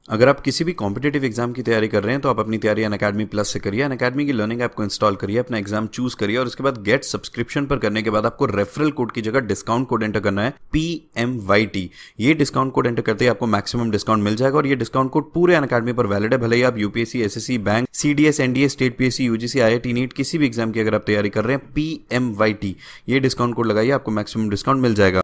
अगर आप किसी भी कॉम्पिटेटिव एग्जाम की तैयारी कर रहे हैं तो आप अपनी तैयारी अनअकैडमी प्लस से करिए। अनअकैडमी की लर्निंग ऐप को इंस्टॉल करिए, अपना एग्जाम चूज करिए और उसके बाद गेट सब्सक्रिप्शन पर करने के बाद आपको रेफरल कोड की जगह डिस्काउंट कोड एंटर करना है PMYT। ये डिस्काउंट कोड एंटर करते ही आपको मैक्सिमम डिस्काउंट मिल जाएगा और ये डिस्काउंट कोड पूरे अनअकैडमी पर वैलिड है। भले ही आप UPSC, SSC, bank, CDS, NDA, state PSC, UGC, IIT, NEET किसी भी एग्जाम की अगर आप तैयारी कर रहे हैं, PMYT ये डिस्काउंट कोड लगाइए, आपको मैक्सिमम डिस्काउंट मिल जाएगा।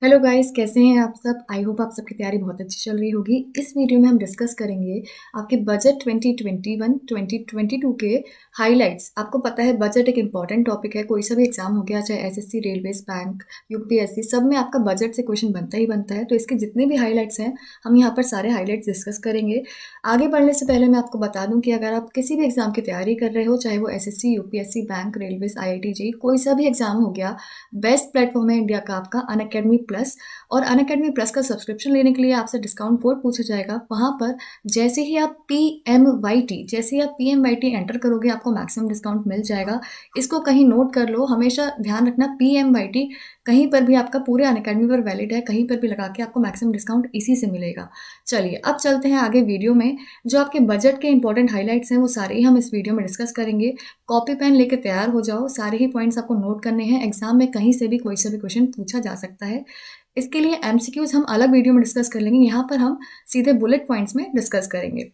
हेलो गाइस, कैसे हैं आप सब। आई होप आप सबकी तैयारी बहुत अच्छी चल रही होगी। इस वीडियो में हम डिस्कस करेंगे आपके बजट 2021-2022 के हाइलाइट्स। आपको पता है बजट एक इंपॉर्टेंट टॉपिक है। कोई सा भी एग्जाम हो गया, चाहे एसएससी, रेलवेज, बैंक, यूपीएससी, सब में आपका बजट से क्वेश्चन बनता ही बनता है। तो इसके जितने भी हाईलाइट्स हैं हम यहाँ पर सारे हाईलाइट्स डिस्कस करेंगे। आगे बढ़ने से पहले मैं आपको बता दूं कि अगर आप किसी भी एग्जाम की तैयारी कर रहे हो, चाहे वो SSC, UPSC, bank, railways, IIT, JEE, कोई सा भी एग्जाम हो गया, बेस्ट प्लेटफॉर्म है इंडिया का आपका अनअकैडमी प्लस। और अनअकैडमी प्लस का सब्सक्रिप्शन लेने के लिए आपसे डिस्काउंट कोड पूछा जाएगा। वहां पर जैसे ही आप PMYT एंटर करोगे आपको मैक्सिमम डिस्काउंट मिल जाएगा। इसको कहीं नोट कर लो, हमेशा ध्यान रखना PMYT कहीं पर भी आपका पूरे अनअकैडमी पर वैलिड है, कहीं पर भी लगा के आपको मैक्सिमम डिस्काउंट इसी से मिलेगा। चलिए अब चलते हैं आगे वीडियो में। जो आपके बजट के इंपॉर्टेंट हाईलाइट्स हैं वो सारे ही हम इस वीडियो में डिस्कस करेंगे। कॉपी पेन लेके तैयार हो जाओ, सारे ही पॉइंट्स आपको नोट करने हैं। एग्जाम में कहीं से भी कोई सा भी क्वेश्चन पूछा जा सकता है। इसके लिए MCQs हम अलग वीडियो में डिस्कस कर लेंगे, यहाँ पर हम सीधे बुलेट पॉइंट्स में डिस्कस करेंगे।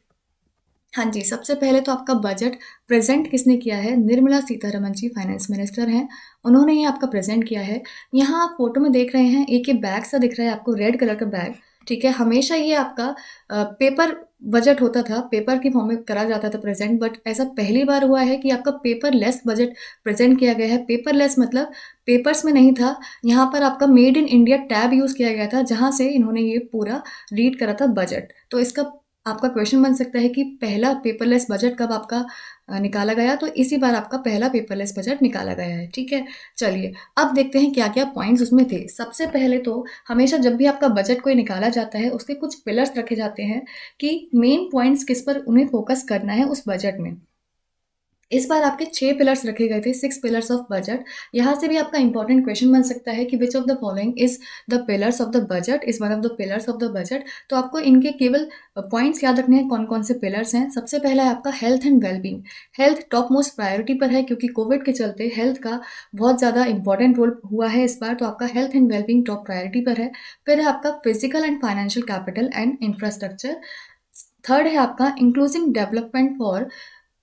हाँ जी, सबसे पहले तो आपका बजट प्रेजेंट किसने किया है? निर्मला सीतारमण जी फाइनेंस मिनिस्टर हैं, उन्होंने ये आपका प्रेजेंट किया है। यहाँ आप फोटो में देख रहे हैं, एक ये बैग सा दिख रहा है आपको, रेड कलर का बैग। ठीक है, हमेशा ये आपका पेपर बजट होता था, पेपर की फॉर्म में करा जाता था प्रेजेंट, बट ऐसा पहली बार हुआ है कि आपका पेपरलेस बजट प्रेजेंट किया गया है। पेपरलेस मतलब पेपर्स में नहीं था, यहाँ पर आपका made in India tab use किया गया था, जहाँ से इन्होंने ये पूरा रीड करा था बजट। तो इसका आपका क्वेश्चन बन सकता है कि पहला पेपरलेस बजट कब आपका निकाला गया, तो इसी बार आपका पहला पेपरलेस बजट निकाला गया है। ठीक है, चलिए अब देखते हैं क्या क्या पॉइंट्स उसमें थे। सबसे पहले तो हमेशा जब भी आपका बजट कोई निकाला जाता है उसके कुछ पिलर्स रखे जाते हैं कि मेन पॉइंट्स किस पर उन्हें फोकस करना है उस बजट में। इस बार आपके 6 पिलर्स रखे गए थे, 6 पिलर्स ऑफ बजट। यहाँ से भी आपका इंपॉर्टेंट क्वेश्चन बन सकता है कि which of the following is the pillars of the budget, is one of the pillars of the budget. तो आपको इनके केवल पॉइंट्स याद रखने हैं कौन कौन से पिलर्स हैं। सबसे पहला है आपका health and wellbeing. Health top most priority पर है, क्योंकि कोविड के चलते हेल्थ का बहुत ज़्यादा इंपॉर्टेंट रोल हुआ है इस बार, तो आपका health and wellbeing top priority पर है। फिर है आपका physical and financial capital and infrastructure. Third है आपका inclusive development for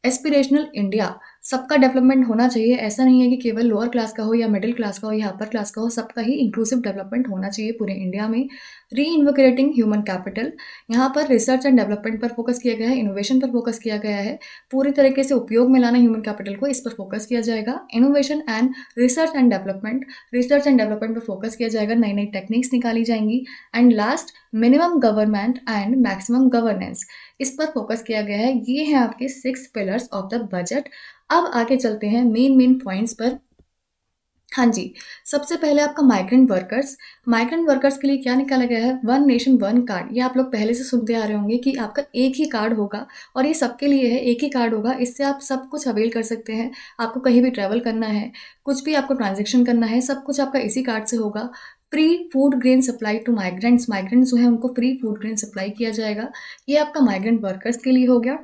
aspirational India. सबका डेवलपमेंट होना चाहिए, ऐसा नहीं है कि केवल लोअर क्लास का हो या मिडिल क्लास का हो या अपर क्लास का हो, सबका ही इंक्लूसिव डेवलपमेंट होना चाहिए पूरे इंडिया में। री इन्वोकेटिंग ह्यूमन कैपिटल, यहाँ पर रिसर्च एंड डेवलपमेंट पर फोकस किया गया है, इनोवेशन पर फोकस किया गया है। पूरी तरीके से उपयोग में लाना ह्यूमन कैपिटल को, इस पर फोकस किया जाएगा। Innovation and research and development, research and development पर फोकस किया जाएगा, नई नई टेक्निक्स निकाली जाएंगी। And last minimum government and maximum governance, इस पर फोकस किया गया है। ये हैं आपके 6 पिलर्स ऑफ द बजट। अब आगे चलते हैं मेन पॉइंट्स पर। हाँ जी, सबसे पहले आपका माइग्रेंट वर्कर्स। माइग्रेंट वर्कर्स के लिए क्या निकाला गया है? One nation one card. ये आप लोग पहले से सुनते आ रहे होंगे कि आपका एक ही कार्ड होगा और ये सबके लिए है, एक ही कार्ड होगा। इससे आप सब कुछ अवेल कर सकते हैं। आपको कहीं भी ट्रैवल करना है, कुछ भी आपको ट्रांजेक्शन करना है, सब कुछ आपका इसी कार्ड से होगा। Free food grain supply to migrants, migrants जो है उनको फ्री फूड ग्रेन सप्लाई किया जाएगा। ये आपका माइग्रेंट वर्कर्स के लिए हो गया।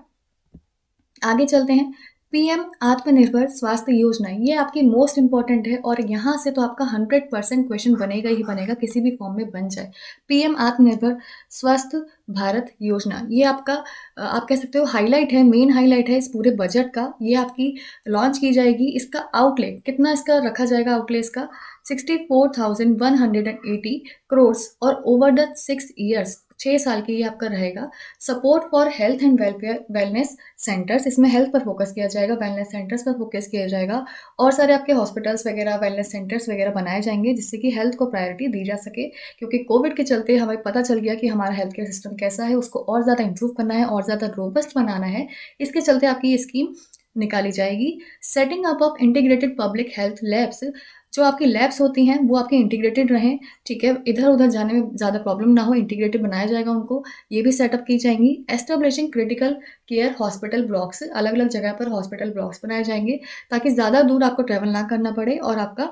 आगे चलते हैं, PM आत्मनिर्भर स्वास्थ्य योजना। ये आपकी मोस्ट इंपॉर्टेंट है और यहाँ से तो आपका 100% क्वेश्चन बनेगा ही बनेगा, किसी भी फॉर्म में बन जाए। PM आत्मनिर्भर स्वास्थ्य भारत योजना, ये आपका आप कह सकते हो हाईलाइट है, मेन हाईलाइट है इस पूरे बजट का। ये आपकी लॉन्च की जाएगी। इसका आउटले कितना इसका रखा जाएगा? आउटले इसका 64,180 करोड़ और ओवर द 6 ईयर्स, 6 साल के ये आपका रहेगा। Support for health and welfare wellness centres, इसमें हेल्थ पर फोकस किया जाएगा, वेलनेस सेंटर्स पर फोकस किया जाएगा और सारे आपके हॉस्पिटल्स वगैरह, वेलनेस सेंटर्स वगैरह बनाए जाएंगे जिससे कि हेल्थ को प्रायोरिटी दी जा सके। क्योंकि कोविड के चलते हमें पता चल गया कि हमारा हेल्थ केयर सिस्टम कैसा है, उसको और ज़्यादा इंप्रूव करना है और ज़्यादा रोबस्ट बनाना है। इसके चलते आपकी ये स्कीम निकाली जाएगी। Setting up of integrated public health labs, जो आपकी लैब्स होती हैं वो आपकी इंटीग्रेटेड रहें, ठीक है, इधर उधर जाने में ज़्यादा प्रॉब्लम ना हो, इंटीग्रेटेड बनाया जाएगा उनको, ये भी सेटअप की जाएंगी। Establishing critical care hospital blocks, अलग अलग जगह पर हॉस्पिटल ब्लॉक्स बनाए जाएंगे ताकि ज़्यादा दूर आपको ट्रैवल ना करना पड़े और आपका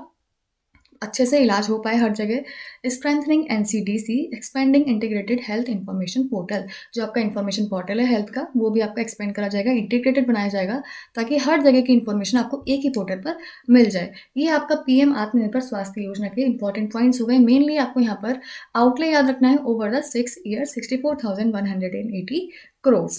अच्छे से इलाज हो पाए हर जगह। Strengthening NCDC, expanding integrated health information portal, जो आपका इंफॉर्मेशन पोर्टल है हेल्थ का, वो भी आपका एक्सपेंड करा जाएगा, इंटीग्रेटेड बनाया जाएगा, ताकि हर जगह की इंफॉर्मेशन आपको एक ही पोर्टल पर मिल जाए। ये आपका पीएम आत्मनिर्भर स्वास्थ्य योजना के इंपॉर्टेंट पॉइंट्स हो गए। मेनली आपको यहाँ पर आउटले याद रखना है ओवर द 6 ईयर 64,180 करोड़।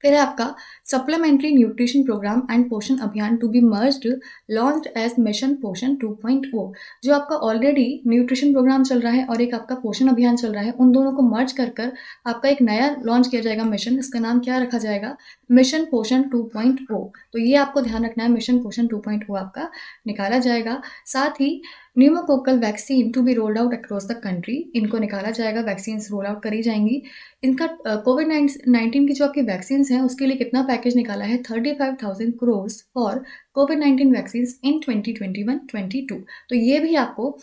फिर है आपका supplementary nutrition programme and Poshan Abhiyan to be merged launched as mission Poshan 2.0। जो आपका ऑलरेडी न्यूट्रिशन प्रोग्राम चल रहा है और एक आपका पोषण अभियान चल रहा है, उन दोनों को मर्ज कर कर आपका एक नया लॉन्च किया जाएगा मिशन। इसका नाम क्या रखा जाएगा? मिशन पोषण 2.0। तो ये आपको ध्यान रखना है, मिशन पोषण 2.0 आपका निकाला जाएगा। साथ ही pneumococcal vaccine to be rolled out across the country, इनको निकाला जाएगा, वैक्सीन रोल आउट करी जाएंगी। इनका कोविड-19 की जो आपकी वैक्सीन हैं उसके लिए कितना पैकेज निकाला है? 35,000 करोड़ फॉर कोविड-19 वैक्सीन इन 2021-22। तो ये भी आपको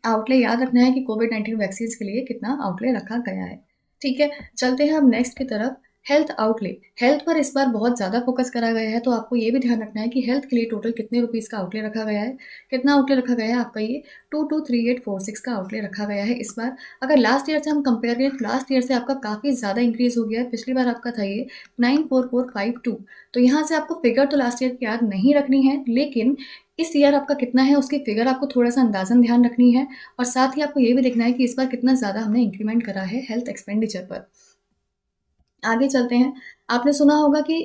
आउटले याद रखना है कि कोविड-19 वैक्सीन के लिए कितना आउटले रखा गया है। ठीक है, चलते हैं अब नेक्स्ट की तरफ। हेल्थ आउटले, हेल्थ पर इस बार बहुत ज़्यादा फोकस करा गया है, तो आपको ये भी ध्यान रखना है कि हेल्थ के लिए टोटल कितने रुपीज़ का आउटले रखा गया है। कितना आउटले रखा गया है आपका? ये 223846 का आउटले रखा गया है इस बार। अगर लास्ट ईयर से हम कंपेयर करें तो लास्ट ईयर से आपका काफ़ी ज़्यादा इंक्रीज़ हो गया है। पिछली बार आपका था ये 94452। तो यहाँ से आपको फिगर तो लास्ट ईयर की याद नहीं रखनी है, लेकिन इस ईयर आपका कितना है उसकी फिगर आपको थोड़ा सा अंदाजन ध्यान रखनी है। और साथ ही आपको ये भी देखना है कि इस बार कितना ज़्यादा हमने इंक्रीमेंट करा है हेल्थ एक्सपेंडिचर पर। आगे चलते हैं। आपने सुना होगा कि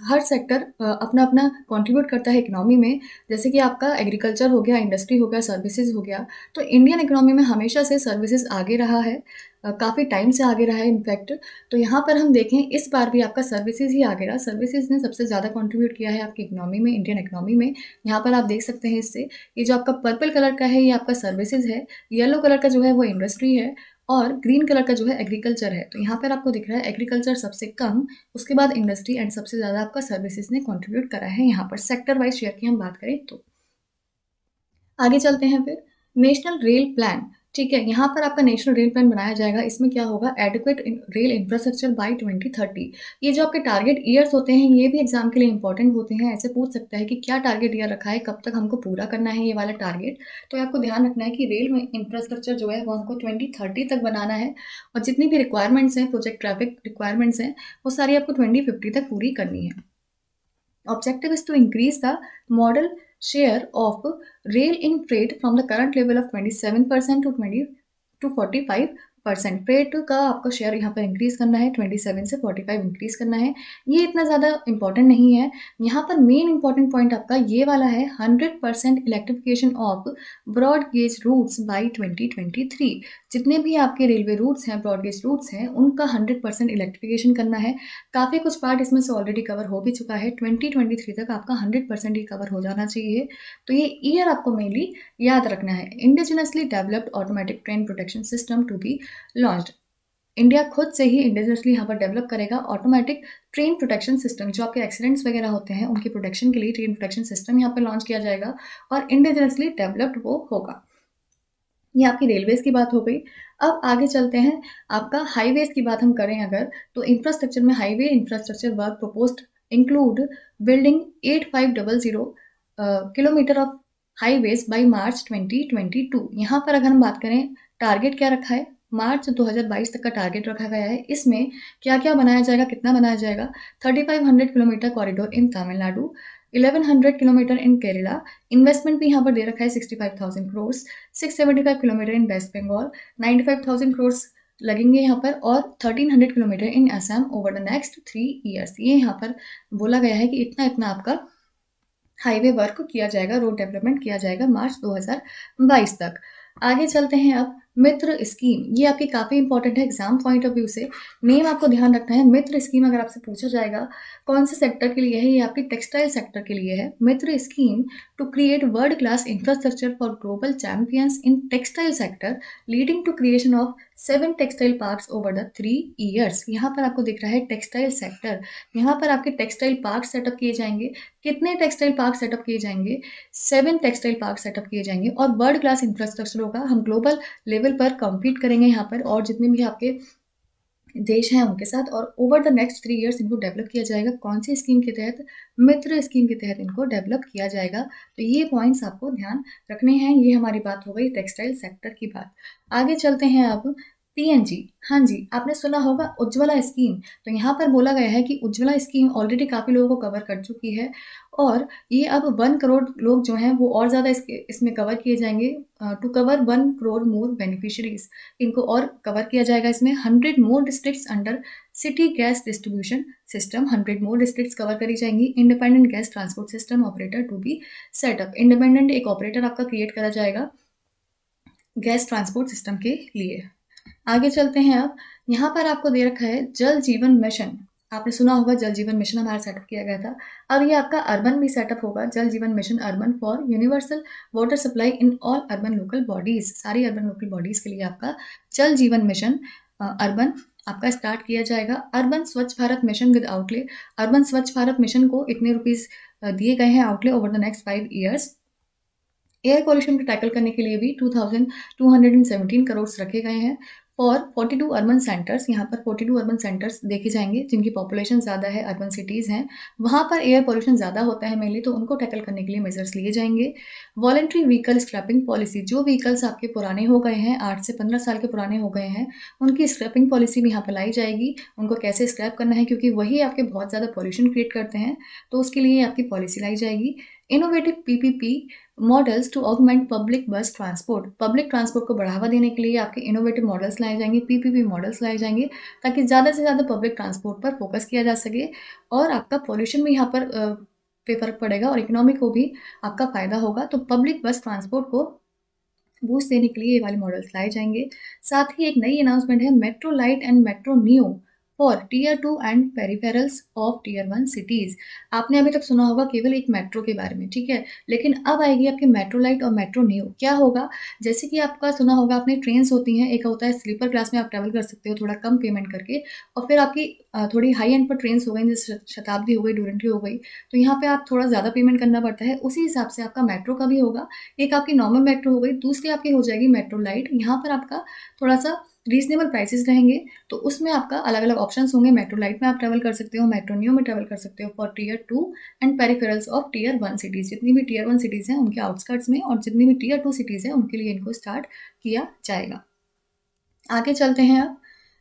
हर सेक्टर अपना अपना कंट्रीब्यूट करता है इकोनॉमी में। जैसे कि आपका एग्रीकल्चर हो गया, इंडस्ट्री हो गया, सर्विसेज हो गया। तो इंडियन इकोनॉमी में हमेशा से सर्विसेज आगे रहा है, काफ़ी टाइम से आगे रहा है इनफैक्ट। तो यहाँ पर हम देखें इस बार भी आपका सर्विसेज ही आगे रहा। सर्विसेज ने सबसे ज़्यादा कंट्रीब्यूट किया है आपकी इकोनॉमी में, इंडियन इकोनॉमी में। यहाँ पर आप देख सकते हैं इससे, ये जो आपका पर्पल कलर का है ये आपका सर्विसेज है, येलो कलर का जो है वो इंडस्ट्री है, और ग्रीन कलर का जो है एग्रीकल्चर है। तो यहाँ पर आपको दिख रहा है एग्रीकल्चर सबसे कम, उसके बाद इंडस्ट्री एंड सबसे ज़्यादा आपका सर्विसेज ने कंट्रीब्यूट करा है यहाँ पर। सेक्टर वाइज शेयर की हम बात करें तो आगे चलते हैं। फिर नेशनल रेल प्लान, ठीक है, यहाँ पर आपका नेशनल रेल प्लान बनाया जाएगा। इसमें क्या होगा? Adequate rail infrastructure by 2030। ये जो आपके टारगेट ईयर्स होते हैं ये भी एग्जाम के लिए इंपॉर्टेंट होते हैं। ऐसे पूछ सकता है कि क्या टारगेट ईयर रखा है, कब तक हमको पूरा करना है ये वाला टारगेट। तो आपको ध्यान रखना है कि रेल में इंफ्रास्ट्रक्चर जो है वो हमको 2030 तक बनाना है, और जितनी भी रिक्वायरमेंट्स हैं, प्रोजेक्ट ट्रैफिक रिक्वायरमेंट्स हैं, वो सारी आपको 2050 तक पूरी करनी है। Objective is to increase the model share of rail in freight from the current level of 27% to 45%। Freight का आपका शेयर यहाँ पर इंक्रीज करना है, 27 से 45 इंक्रीज करना है। ये इतना ज़्यादा इंपॉर्टेंट नहीं है। यहाँ पर मेन इंपॉर्टेंट पॉइंट आपका ये वाला है, 100% electrification of broad gauge routes by 2023। जितने भी आपके रेलवे रूट्स हैं, ब्रॉड गेज रूट्स हैं, उनका 100% इलेक्ट्रिफिकेशन करना है। काफ़ी कुछ पार्ट इसमें से ऑलरेडी कवर हो भी चुका है। 2023 तक आपका 100% ही कवर हो जाना चाहिए। तो ये ईयर आपको मेनली याद रखना है। Indigenously developed automatic train protection system to be launched. India खुद से ही इंडिजिनसली यहाँ पर डेवलप करेगा ऑटोमेटिक ट्रेन प्रोटेक्शन सिस्टम। जो आपके एक्सीडेंट्स वगैरह होते हैं उनकी प्रोटेक्शन के लिए ट्रेन प्रोटेक्शन सिस्टम यहाँ पर लॉन्च किया जाएगा, और इंडिजिनसली डेवलप्ड वो होगा। ये आपकी रेलवेज की बात हो गई। अब आगे चलते हैं। आपका हाईवेज की बात हम करें अगर, तो इंफ्रास्ट्रक्चर में highway infrastructure work proposed include building 8500 kilometre of highways by मार्च 2022। यहाँ पर अगर हम बात करें टारगेट क्या रखा है, मार्च 2022 तक का टारगेट रखा गया है। इसमें क्या क्या बनाया जाएगा, कितना बनाया जाएगा? 3500 kilometre corridor in Tamil Nadu, 1100 kilometre in Kerala. Investment भी यहाँ पर दे रखा है 65,000 करोड़। 675 किलोमीटर इन वेस्ट बंगाल, 95,000 करोड़ लगेंगे यहाँ पर, और 1300 kilometre in Assam over the next 3 years. ये यहाँ पर बोला गया है कि इतना इतना आपका हाईवे वर्क किया जाएगा, रोड डेवलपमेंट किया जाएगा मार्च 2022 तक। आगे चलते हैं अब मित्र स्कीम। ये आपकी काफ़ी इंपॉर्टेंट है एग्जाम पॉइंट ऑफ व्यू से। नेम आपको ध्यान रखना है। मित्र स्कीम अगर आपसे पूछा जाएगा कौन से सेक्टर के लिए है, ये आपकी टेक्सटाइल सेक्टर के लिए है। Mitra scheme to create world class infrastructure for global champions in textile sector leading to creation of 7 textile parks over the 3 years. यहाँ पर आपको दिख रहा है टेक्सटाइल सेक्टर। यहाँ पर आपके टेक्सटाइल पार्क सेटअप किए जाएंगे। कितने टेक्सटाइल पार्क सेटअप किए जाएंगे? 7 टेक्सटाइल पार्क सेटअप किए जाएंगे, और वर्ल्ड क्लास इंफ्रास्ट्रक्चर होगा। हम ग्लोबल लेवल पर कम्पीट करेंगे यहाँ पर, और जितने भी आपके देश हैं उनके साथ, और ओवर द नेक्स्ट 3 इयर्स इनको डेवलप किया जाएगा। कौन सी स्कीम के तहत? मित्र स्कीम के तहत इनको डेवलप किया जाएगा। तो ये पॉइंट्स आपको ध्यान रखने हैं। ये हमारी बात हो गई टेक्सटाइल सेक्टर की बात। आगे चलते हैं अब पीएनजी। हाँ जी, आपने सुना होगा उज्ज्वला स्कीम। तो यहाँ पर बोला गया है कि उज्ज्वला स्कीम ऑलरेडी काफ़ी लोगों को कवर कर चुकी है, और ये अब 1 करोड़ लोग जो हैं वो और ज़्यादा इसमें कवर किए जाएंगे। To cover 1 crore more beneficiaries, इनको और कवर किया जाएगा इसमें। 100 more districts under city gas distribution system, 100 more districts cover करी जाएंगी। Independent gas transport system operator to be set up, independent एक ऑपरेटर आपका क्रिएट करा जाएगा गैस ट्रांसपोर्ट सिस्टम के लिए। आगे चलते हैं अब, यहाँ पर आपको दे रखा है जल जीवन मिशन। आपने सुना होगा जल जीवन मिशन हमारा सेटअप किया गया था। अब ये आपका अर्बन भी सेटअप होगा, जल जीवन mission urban for universal water supply in all urban local bodies. सारी अर्बन लोकल बॉडीज के लिए आपका जल जीवन मिशन अर्बन आपका स्टार्ट किया जाएगा। अर्बन स्वच्छ Bharat mission with outlay, urban स्वच्छ भारत मिशन को इतने रुपीज दिए गए हैं outlay over the next 5 years. Air pollution को टैकल करने के लिए भी 2217 करोड़ रखे गए हैं फॉर 42 अर्बन सेंटर्स। यहाँ पर 42 अर्बन सेंटर्स देखे जाएंगे जिनकी पॉपुलेशन ज़्यादा है, अर्बन सिटीज़ हैं, वहाँ पर एयर पॉल्यूशन ज़्यादा होता है मेनली, तो उनको टैकल करने के लिए मेजर्स लिए जाएंगे। वॉलंटरी व्हीकल स्क्रैपिंग पॉलिसी, जो व्हीकल्स आपके पुराने हो गए हैं, 8 से 15 साल के पुराने हो गए हैं, उनकी स्क्रैपिंग पॉलिसी भी यहाँ पर लाई जाएगी। उनको कैसे स्क्रैप करना है, क्योंकि वही आपके बहुत ज़्यादा पॉल्यूशन क्रिएट करते हैं, तो उसके लिए आपकी पॉलिसी लाई जाएगी। Innovative PPP models to augment public bus transport, public transport को बढ़ावा देने के लिए आपके इनोवेटिव मॉडल्स लाए जाएंगे, पीपीपी मॉडल्स लाए जाएंगे, ताकि ज़्यादा से ज़्यादा पब्लिक ट्रांसपोर्ट पर फोकस किया जा सके, और आपका पॉल्यूशन भी यहाँ पर पे फर्क पड़ेगा और इकोनॉमी को भी आपका फ़ायदा होगा। तो पब्लिक बस ट्रांसपोर्ट को बूस्ट देने के लिए ये वाले मॉडल्स लाए जाएंगे। साथ ही एक नई अनाउंसमेंट है, metro lite and metro neo for tier 2 and peripherals of tier 1 cities. आपने अभी तक सुना होगा केवल एक मेट्रो के बारे में, ठीक है, लेकिन अब आएगी आपकी मेट्रो लाइट और मेट्रो नियो। क्या होगा? जैसे कि आपका सुना होगा आपने, ट्रेन्स होती हैं, एक होता है स्लीपर क्लास में आप ट्रैवल कर सकते हो थोड़ा कम पेमेंट करके, और फिर आपकी थोड़ी हाई एंड पर ट्रेन्स हो गई, जैसे शताब्दी हो गई, डूरंटी हो गई, तो यहाँ पे आप थोड़ा ज़्यादा पेमेंट करना पड़ता है। उसी हिसाब से आपका मेट्रो का भी होगा। एक आपकी नॉर्मल मेट्रो हो गई, दूसरी आपकी हो जाएगी मेट्रो लाइट। यहाँ पर आपका थोड़ा सा रीजनेबल प्राइसेस रहेंगे, तो उसमें आपका अलग अलग ऑप्शंस होंगे। मेट्रो लाइट में आप ट्रैवल कर सकते हो, मेट्रो नियो में ट्रैवल कर सकते हो for tier 2 and peripherals of tier 1 cities. जितनी भी टीयर 1 सिटीज़ हैं उनके आउटस्कर्ट्स में, और जितनी भी टीयर 2 सिटीज़ हैं उनके लिए इनको स्टार्ट किया जाएगा। आगे चलते हैं अब,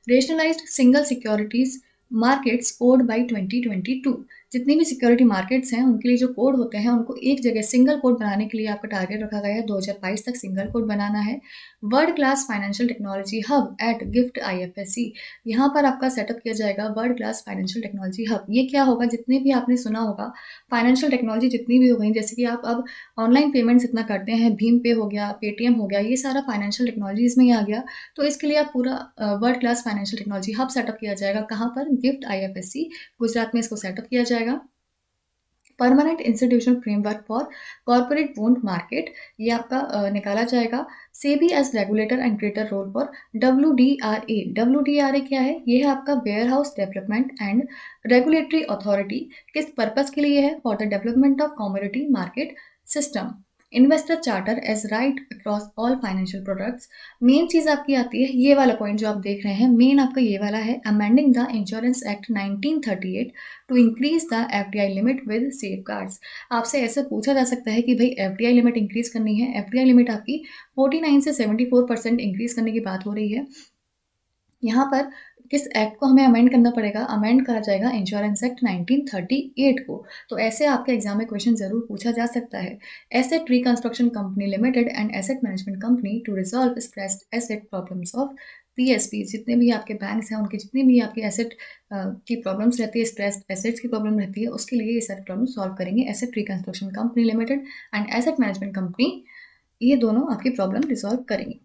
rationalized single securities markets code by 2022। जितनी भी सिक्योरिटी मार्केट्स हैं उनके लिए जो कोड होते हैं उनको एक जगह सिंगल कोड बनाने के लिए आपका टारगेट रखा गया है, 2022 तक सिंगल कोड बनाना है। World class financial technology hub at GIFT IFSC, यहाँ पर आपका सेटअप किया जाएगा world class financial technology hub. ये क्या होगा? जितने भी आपने सुना होगा फाइनेंशियल टेक्नोलॉजी जितनी भी हो गई, जैसे कि आप अब ऑनलाइन पेमेंट्स इतना करते हैं, भीम पे हो गया, पेटीएम हो गया, ये सारा फाइनेंशियल टेक्नोलॉजी इसमें ही आ गया। तो इसके लिए आप पूरा world class financial technology hub setup किया जाएगा। कहाँ पर? गिफ्ट IFSC गुजरात में इसको सेटअप किया जाएगा। Permanent institutional framework for corporate bond market, ये आपका निकाला जाएगा। SEBI as regulator and greater role for WDRA। WDRA क्या है? ये है आपका warehouse development and regulatory authority. किस पर्पज के लिए है? For the development of commodity market system. Investor charter as right across all financial products. Main चीज़ आपकी आती है, ये वाला पॉइंट जो आप देख रहे हैं, मेन आपका ये वाला है, amending the insurance act 1938 to increase the FDI limit with safeguards. आपसे ऐसे पूछा जा सकता है कि भाई FDI लिमिट इंक्रीज करनी है, FDI लिमिट आपकी 49 से 74% इंक्रीज करने की बात हो रही है। यहाँ पर किस एक्ट को हमें अमेंड करना पड़ेगा? अमेंड करा जाएगा इंश्योरेंस एक्ट 1938 को। तो ऐसे आपके एग्जाम में क्वेश्चन जरूर पूछा जा सकता है। Asset reconstruction company limited and asset management company to resolve stressed asset problems of PSP। जितने भी आपके बैंक्स हैं उनकी जितनी भी आपकी एसेट की प्रॉब्लम्स रहती है, स्ट्रेस्ड एसेट्स की प्रॉब्लम रहती है, उसके लिए ये सारी प्रॉब्लम सॉल्व करेंगे asset reconstruction company limited and asset management company. ये दोनों आपकी प्रॉब्लम रिजॉल्व करेंगे।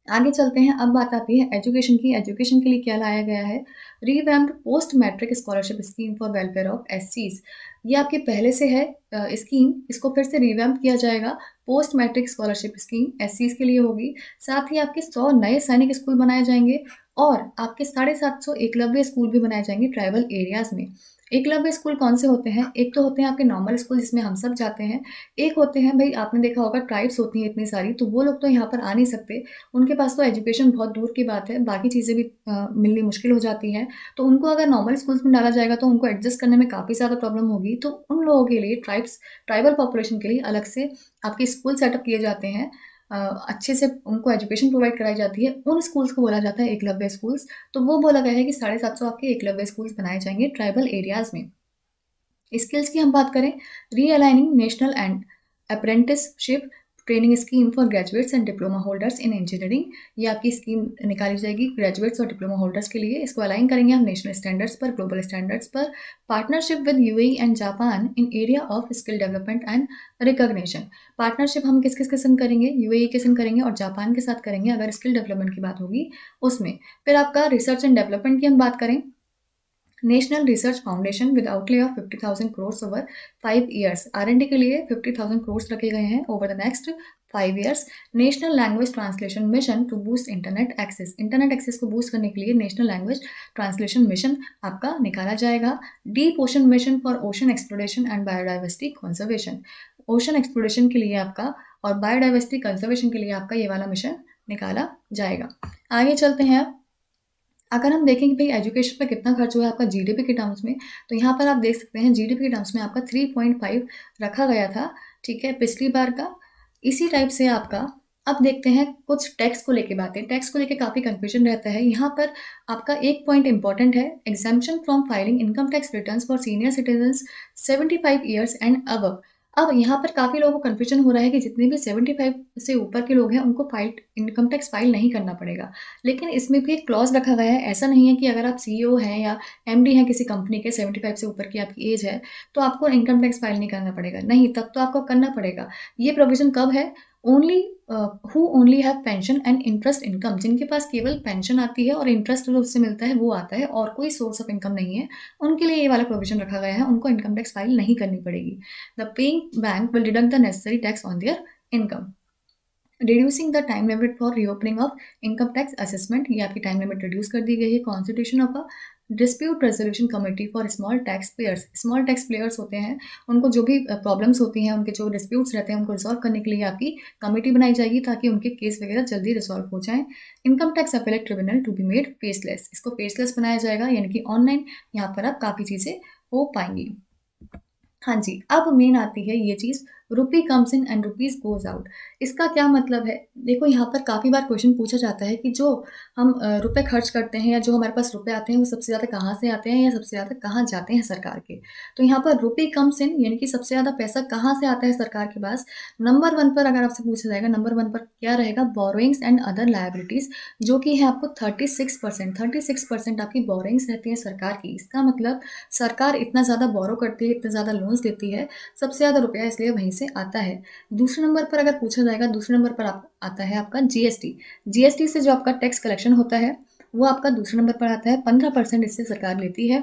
आगे चलते हैं, अब बात आती है एजुकेशन की। एजुकेशन के लिए क्या लाया गया है? Revamped post matric scholarship scheme for welfare of SCs। ये आपके पहले से है स्कीम, इसको फिर से रिवैम्प किया जाएगा। Post matric scholarship scheme SCs के लिए होगी। साथ ही आपके 100 नए सैनिक स्कूल बनाए जाएंगे, और आपके 750 एकलव्य स्कूल भी बनाए जाएंगे ट्राइबल एरियाज में। एकलव्य स्कूल कौन से होते हैं? एक तो होते हैं आपके नॉर्मल स्कूल जिसमें हम सब जाते हैं, एक होते हैं भाई आपने देखा होगा ट्राइब्स होती हैं इतनी सारी, तो वो लोग तो यहाँ पर आ नहीं सकते, उनके पास तो एजुकेशन बहुत दूर की बात है, बाकी चीज़ें भी मिलनी मुश्किल हो जाती हैं, तो उनको अगर नॉर्मल स्कूल्स में डाला जाएगा तो उनको एडजस्ट करने में काफ़ी ज़्यादा प्रॉब्लम होगी। तो उन लोगों के लिए ट्राइबल पॉपुलेशन के लिए अलग से आपके स्कूल सेटअप किए जाते हैं, अच्छे से उनको एजुकेशन प्रोवाइड कराई जाती है, उन स्कूल्स को बोला जाता है एकलव्य स्कूल्स। तो वो बोला गया है कि 750 आपके एकलव्य स्कूल्स बनाए जाएंगे ट्राइबल एरियाज में। स्किल्स की हम बात करें, realigning national and apprenticeship training scheme for graduates and diploma holders in engineering, ये आपकी स्कीम निकाली जाएगी ग्रेजुएट्स और डिप्लोमा होल्डर्स के लिए। इसको अलाइन करेंगे हम नेशनल स्टैंडर्ड्स पर, ग्लोबल स्टैंडर्ड्स पर। Partnership with UAE and Japan in area of skill development and recognition, partnership हम किस किस के संग करेंगे? यूएई के संग करेंगे और जापान के साथ करेंगे अगर स्किल डेवलपमेंट की बात होगी उसमें। फिर आपका रिसर्च एंड डेवलपमेंट की हम बात करें, national research foundation with outlay of 50,000 crore over 5 years, R&D के लिए 50,000 करोड़ रखे गए हैं over the next 5 years. National language translation mission to boost internet access, internet access को बूस्ट करने के लिए नेशनल लैंग्वेज ट्रांसलेशन मिशन आपका निकाला जाएगा। Deep ocean mission for ocean exploration and biodiversity conservation, ocean exploration के लिए आपका और बायोडाइवर्सिटी कंजर्वेशन के लिए आपका ये वाला मिशन निकाला जाएगा। आगे चलते हैं। अब अगर हम देखें कि भाई एजुकेशन पे कितना खर्च हुआ है आपका जीडीपी के टर्म्स में, तो यहाँ पर आप देख सकते हैं जीडीपी के टर्म्स में आपका 3.5 रखा गया था, ठीक है, पिछली बार का। इसी टाइप से आपका अब देखते हैं कुछ टैक्स को लेके बातें। टैक्स को लेके काफ़ी कंफ्यूजन रहता है। यहाँ पर आपका एक पॉइंट इंपॉर्टेंट है, exemption from filing income tax returns for senior citizens 75 years and above. अब यहाँ पर काफ़ी लोगों को कन्फ्यूजन हो रहा है कि जितने भी 75 से ऊपर के लोग हैं उनको इनकम टैक्स फाइल नहीं करना पड़ेगा, लेकिन इसमें भी एक क्लॉज रखा गया है। ऐसा नहीं है कि अगर आप सीईओ हैं या एमडी हैं किसी कंपनी के, 75 से ऊपर की आपकी एज है, तो आपको इनकम टैक्स फाइल नहीं करना पड़ेगा। नहीं, तब तो आपको करना पड़ेगा। ये प्रोविजन कब है? Only who only have pension and interest income, जिनके पास केवल पेंशन आती है और इंटरेस्ट जो उससे मिलता है वो आता है और कोई सोर्स ऑफ इनकम नहीं है, उनके लिए ये वाला प्रोविजन रखा गया है, उनको इनकम टैक्स फाइल नहीं करनी पड़ेगी। The paying bank will deduct the necessary tax on their income. Reducing the time limit for reopening of income tax assessment, ये आपकी टाइम लिमिट रिड्यूस कर दी गई है। Constitution of a dispute resolution committee for small tax payers, small tax players होते हैं, उनको जो भी प्रॉब्लम्स होती हैं, उनके जो डिस्प्यूट्स रहते हैं, उनको रिजॉल्व करने के लिए आपकी कमेटी बनाई जाएगी ताकि उनके केस वगैरह जल्दी रिजॉल्व हो जाएं। Income tax appellate tribunal to be made faceless, इसको फेसलेस बनाया जाएगा, यानी कि ऑनलाइन यहाँ पर आप काफ़ी चीज़ें हो पाएंगी। हाँ जी, अब मेन आती है ये चीज़, rupee comes in and rupees goes out. इसका क्या मतलब है? देखो, यहाँ पर काफ़ी बार क्वेश्चन पूछा जाता है कि जो हम रुपए खर्च करते हैं या जो हमारे पास रुपए आते हैं वो सबसे ज़्यादा कहाँ से आते हैं या सबसे ज़्यादा कहाँ जाते हैं सरकार के। तो यहाँ पर रुपी कम्स इन यानी कि सबसे ज़्यादा पैसा कहाँ से आता है सरकार के पास। नंबर 1 पर अगर आपसे पूछा जाएगा, नंबर 1 पर क्या रहेगा? बोरोइंग्स एंड अदर लायबिलिटीज़, जो कि है आपको 36%। 36% आपकी बोरोइंग्स रहती है सरकार की। इसका मतलब सरकार इतना ज़्यादा बोरो करती है, इतना ज़्यादा लोन्स देती है, सबसे ज़्यादा रुपया इसलिए वहीं से आता है। दूसरे नंबर पर अगर पूछा जाएगा, दूसरे नंबर पर आता है आपका जीएसटी। जीएसटी से जो आपका टैक्स कलेक्शन होता है वो आपका दूसरे नंबर पर आता है, 15% इससे सरकार लेती है।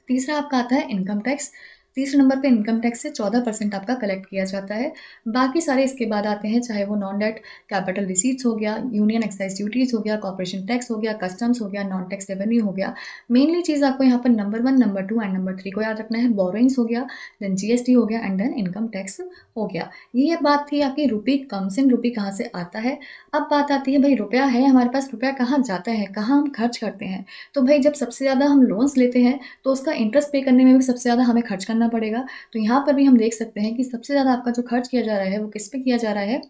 तीसरा आपका आता है इनकम टैक्स। तीसरे नंबर पे इनकम टैक्स से 14% आपका कलेक्ट किया जाता है। बाकी सारे इसके बाद आते हैं, चाहे वो नॉन डेट कैपिटल रिसीट्स हो गया, यूनियन एक्साइज ड्यूटीज़ हो गया, कॉर्पोरेशन टैक्स हो गया, कस्टम्स हो गया, नॉन टैक्स रेवेन्यू हो गया। मेनली चीज़ आपको यहाँ पर नंबर 1, नंबर 2 एंड नंबर 3 को याद रखना है। बोरोइंग्स हो गया, देन जीएसटी हो गया एंड देन इनकम टैक्स हो गया। ये बात थी आपकी रुपी कम्स इन, रुपी कहाँ से आता है। अब बात आती है भाई, रुपया है हमारे पास, रुपया कहाँ जाता है, कहाँ हम खर्च करते हैं। तो भाई जब सबसे ज़्यादा हम लोन्स लेते हैं तो उसका इंटरेस्ट पे करने में भी सबसे ज़्यादा हमें खर्च करना पड़ेगा। तो यहाँ पर भी हम देख सकते हैं कि सबसे ज़्यादा आपका जो खर्च किया जा रहा है वो किस पे किया जा रहा है?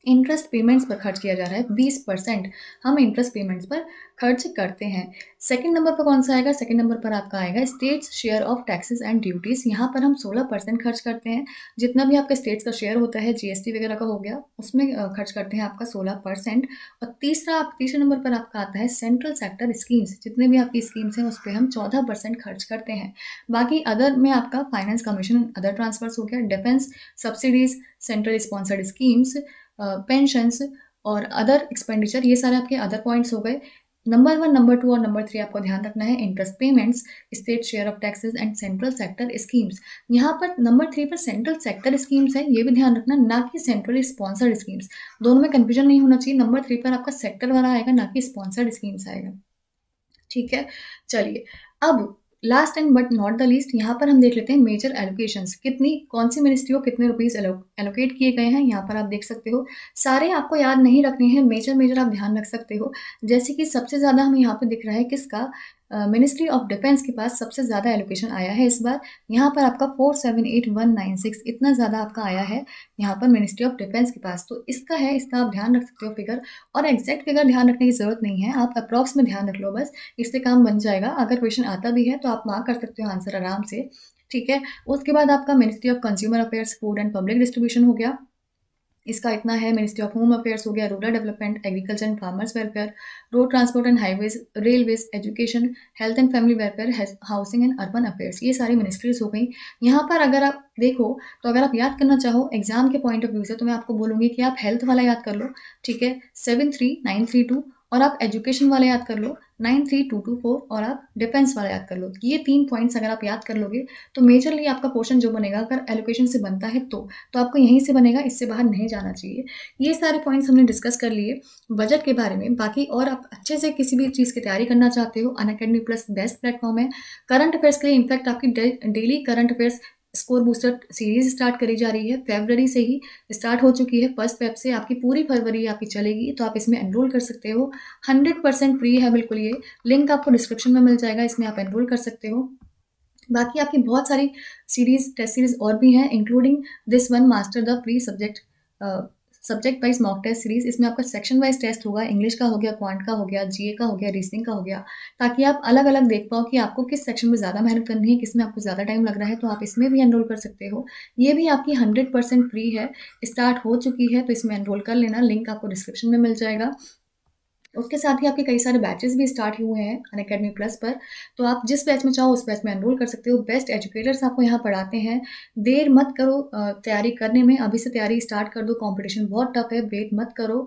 इंटरेस्ट पेमेंट्स पर खर्च किया जा रहा है। 20% हम इंटरेस्ट पेमेंट्स पर खर्च करते हैं। सेकंड नंबर पर कौन सा आएगा? सेकंड नंबर पर आपका आएगा states share of taxes and duties. यहाँ पर हम 16% खर्च करते हैं। जितना भी आपके स्टेट्स का शेयर होता है, जीएसटी वगैरह का हो गया, उसमें खर्च करते हैं आपका 16%। और तीसरे नंबर पर आपका आता है सेंट्रल सेक्टर स्कीम्स। जितने भी आपकी स्कीम्स हैं उस पर हम 14% खर्च करते हैं। बाकी अदर में आपका फाइनेंस कमीशन, अदर ट्रांसफर्स हो गया, defence subsidies, central sponsored schemes, pensions और अदर एक्सपेंडिचर, ये सारे आपके अदर पॉइंट्स हो गए। नंबर 1, नंबर 2 और नंबर 3 आपको ध्यान रखना है, interest payments, state share of taxes and central sector schemes. यहाँ पर नंबर 3 पर सेंट्रल सेक्टर स्कीम्स है, ये भी ध्यान रखना, ना कि सेंट्रली स्पॉन्सर्ड स्कीम्स। दोनों में कन्फ्यूजन नहीं होना चाहिए। नंबर 3 पर आपका सेक्टर वाला आएगा, ना कि स्पॉन्सर्ड स्कीम्स आएगा। ठीक है, चलिए अब last and but not the least, यहाँ पर हम देख लेते हैं मेजर एलोकेशंस, कितनी कौन सी मिनिस्ट्री को कितने रुपीस एलोकेट किए गए हैं। यहाँ पर आप देख सकते हो, सारे आपको याद नहीं रखने हैं, मेजर मेजर आप ध्यान रख सकते हो। जैसे कि सबसे ज़्यादा हमें यहाँ पे दिख रहा है किसका, मिनिस्ट्री ऑफ डिफेंस के पास सबसे ज़्यादा एलोकेशन आया है इस बार। यहाँ पर आपका 478196 इतना ज़्यादा आपका आया है यहाँ पर मिनिस्ट्री ऑफ डिफेंस के पास। तो इसका है, इसका आप ध्यान रख सकते हो फिगर, और एग्जैक्ट फिगर ध्यान रखने की ज़रूरत नहीं है, आप अप्रॉक्स में ध्यान रख लो बस, इससे काम बन जाएगा। अगर क्वेश्चन आता भी है तो आप मार्क कर सकते हो आंसर आराम से, ठीक है। उसके बाद आपका ministry of consumer affairs, food and public distribution हो गया, इसका इतना है। मिनिस्ट्री ऑफ होम अफेयर्स हो गया, rural development, agriculture and farmers welfare, road transport and highways, railways, education, health and family welfare, housing and urban affairs, ये सारी ministries हो गई। यहाँ पर अगर आप देखो तो अगर आप याद करना चाहो एग्जाम के पॉइंट ऑफ व्यू से, तो मैं आपको बोलूँगी कि आप हेल्थ वाला याद कर लो, ठीक है, 73932, और आप एजुकेशन वाला याद कर लो 93224, और आप डिफेंस वाला याद कर लो। ये 3 पॉइंट्स अगर आप याद कर लोगे तो मेजरली आपका पोर्शन जो बनेगा, अगर एलोकेशन से बनता है तो आपको यहीं से बनेगा, इससे बाहर नहीं जाना चाहिए। ये सारे पॉइंट्स हमने डिस्कस कर लिए बजट के बारे में। बाकी और आप अच्छे से किसी भी चीज़ की तैयारी करना चाहते हो, अनअकैडमी प्लस बेस्ट प्लेटफॉर्म है करंट अफेयर्स के लिए। इनफैक्ट आपकी daily current affairs score booster series start करी जा रही है, फरवरी से ही स्टार्ट हो चुकी है, 1 फेब से आपकी पूरी फरवरी आपकी चलेगी, तो आप इसमें एनरोल कर सकते हो। 100% फ्री है बिल्कुल, ये लिंक आपको डिस्क्रिप्शन में मिल जाएगा, इसमें आप एनरोल कर सकते हो। बाकी आपकी बहुत सारी सीरीज, टेस्ट सीरीज और भी हैं, including this one master the free subject wise mock test series. इसमें आपका सेक्शन वाइज टेस्ट होगा, इंग्लिश का हो गया, क्वांट का हो गया, जीए का हो गया, रीजनिंग का हो गया, ताकि आप अलग अलग देख पाओ कि आपको किस सेक्शन में ज़्यादा मेहनत करनी है, किस में आपको ज़्यादा टाइम लग रहा है, तो आप इसमें भी एनरोल कर सकते हो। ये भी आपकी 100% फ्री है, स्टार्ट हो चुकी है, तो इसमें एनरोल कर लेना, लिंक आपको डिस्क्रिप्शन में मिल जाएगा। उसके साथ ही आपके कई सारे बैचेस भी स्टार्ट हुए हैं अनअकैडमी प्लस पर, तो आप जिस बैच में चाहो उस बैच में एनरोल कर सकते हो। बेस्ट एजुकेटर्स आपको यहाँ पढ़ाते हैं, देर मत करो तैयारी करने में, अभी से तैयारी स्टार्ट कर दो, कंपटीशन बहुत टफ है, वेट मत करो।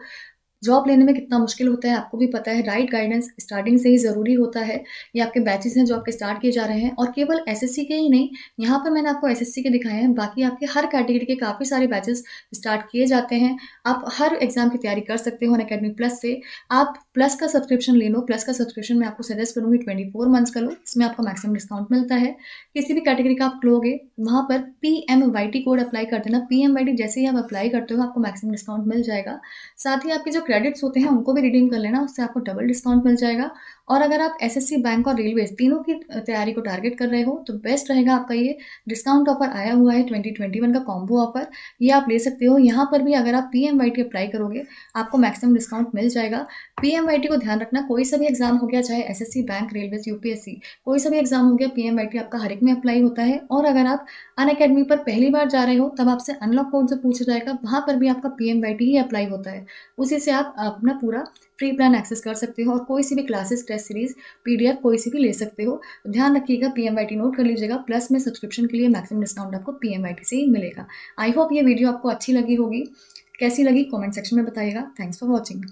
जॉब लेने में कितना मुश्किल होता है आपको भी पता है, राइट गाइडेंस स्टार्टिंग से ही ज़रूरी होता है। ये आपके बैचेस हैं जो आपके स्टार्ट किए जा रहे हैं, और केवल एसएससी के ही नहीं, यहाँ पर मैंने आपको एसएससी के दिखाए हैं, बाकी आपके हर कैटेगरी के काफ़ी सारे बैचेस स्टार्ट किए जाते हैं। आप हर एग्जाम की तैयारी कर सकते हो अनअकैडमी प्लस से। आप प्लस का सब्सक्रिप्शन ले लो, प्लस का सब्सक्रिप्शन मैं आपको सजेस्ट करूँगी 24 मंथ्स का लो, इसमें आपको मैक्सिमम डिस्काउंट मिलता है। किसी भी कैटेगरी का आप लोगे वहाँ पर PMYT कोड अप्लाई कर देना, PMYT जैसे ही आप अप्लाई करते हो आपको मैक्सिमम डिस्काउंट मिल जाएगा। साथ ही आपके जो क्रेडिट्स होते हैं उनको भी रिडीम कर लेना, उससे आपको डबल डिस्काउंट मिल जाएगा। और अगर आप एसएससी, बैंक और रेलवे तीनों की तैयारी को टारगेट कर रहे हो तो बेस्ट रहेगा आपका ये डिस्काउंट ऑफर आया हुआ है 2021 का कॉम्बो ऑफर, ये आप ले सकते हो। यहाँ पर भी अगर आप PMYT अप्लाई करोगे आपको मैक्सिमम डिस्काउंट मिल जाएगा। PMYT को ध्यान रखना, कोई सा भी एग्जाम हो गया, चाहे एसएससी, बैंक, रेलवे, UPSC, कोई सा भी एग्जाम हो गया, PMYT आपका हर एक में अप्लाई होता है। और अगर आप अनअकैडमी पर पहली बार जा रहे हो तब आपसे अनलॉक कोड से पूछा जाएगा, वहाँ पर भी आपका PMYT ही अप्लाई होता है, उसी से आप अपना पूरा फ्री प्लान एक्सेस कर सकते हो, और कोई सी भी क्लासेस, टेस्ट सीरीज, PDF कोई सी भी ले सकते हो। तो ध्यान रखिएगा, PMYT नोट कर लीजिएगा, प्लस में सब्सक्रिप्शन के लिए मैक्सिमम डिस्काउंट आपको PMYT से ही मिलेगा। आई होप ये वीडियो आपको अच्छी लगी होगी, कैसी लगी कमेंट सेक्शन में बताइएगा। Thanks for watching.